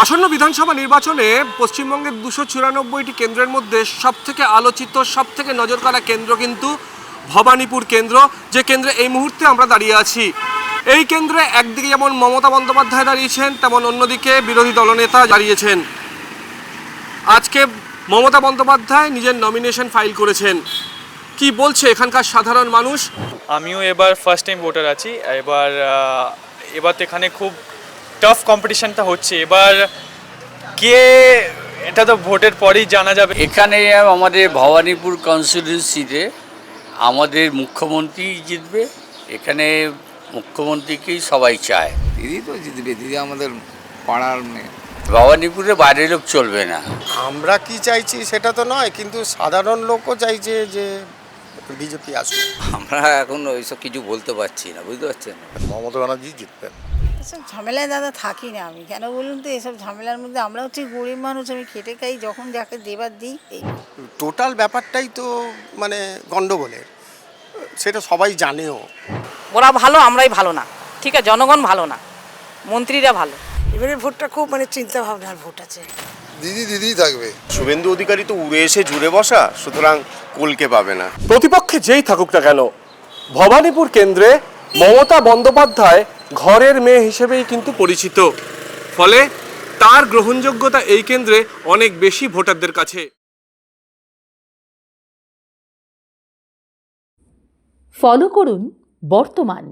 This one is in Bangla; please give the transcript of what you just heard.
আসন্ন বিধানসভা নির্বাচনে পশ্চিমবঙ্গের 294টি কেন্দ্রের মধ্যে সবথেকে আলোচিত সবথেকে নজর কাড়া কেন্দ্র কিন্তু ভবানীপুর কেন্দ্র, যে কেন্দ্রে এই মুহূর্তে আমরা দাঁড়িয়ে আছি। এই কেন্দ্রে একদিকে যেমন মমতা বন্দ্যোপাধ্যায় দাঁড়িয়েছেন, তেমন অন্যদিকে বিরোধী দলনেতা দাঁড়িয়েছেন। আজকে মমতা বন্দ্যোপাধ্যায় নিজের নমিনেশন ফাইল করেছেন। কি বলছে এখানকার সাধারণ মানুষ? আমিও এবার ফার্স্ট টাইম ভোটার আছি। এবার তো এখানে খুব টাফ কম্পিটিশনটা হচ্ছে। এবার কে, এটা তো ভোটের পরেই জানা যাবে। এখানে আমাদের ভবানীপুর কনস্টিটিউয়েন্সিতে আমাদের মুখ্যমন্ত্রী জিতবে। এখানে মুখ্যমন্ত্রীকেই সবাই চায়। দিদি তো জিতবে, দিদি আমাদের পাড়ার মেয়ে। ভবানীপুরে বাইরের লোক চলবে না। আমরা কি চাইছি সেটা তো নয়, কিন্তু সাধারণ লোকও চাইছে যে বিজেপি আসুক। আমরা এখন ওইসব কিছু বলতে পারছি না, বুঝতে পারছেন। মমতা ব্যানার্জি জিতবেন। এসব ঝামেলায় দাদা থাকি না আমি, কেন বলুন তো? এসব ঝামেলার মধ্যে আমরা হচ্ছে গরিব মানুষ, আমি খেটে খাই, যখন যাকে দেবার দিই। এই টোটাল ব্যাপারটাই তো মানে গন্ডগোলের, সেটা সবাই জানেও। ওরা ভালো, আমরাই ভালো না, ঠিক আছে? জনগণ ভালো না, মন্ত্রীরা ভালো। এবারে ভোটটা খুব মানে চিন্তা ভাবনার ভোট আছে। দিদি থাকবে। শুভেন্দু অধিকারী তো উড়ে এসে জুড়ে বসা, সুতরাং কলকে পাবে না। প্রতিপক্ষে যেই থাকুক না কেন, ভবানীপুর কেন্দ্রে মমতা বন্দ্যোপাধ্যায় ঘরের মেয়ে হিসেবেই কিন্তু পরিচিত। ফলে তার গ্রহণযোগ্যতা এই কেন্দ্রে অনেক বেশি ভোটারদের কাছে। ফলো করুন বর্তমান।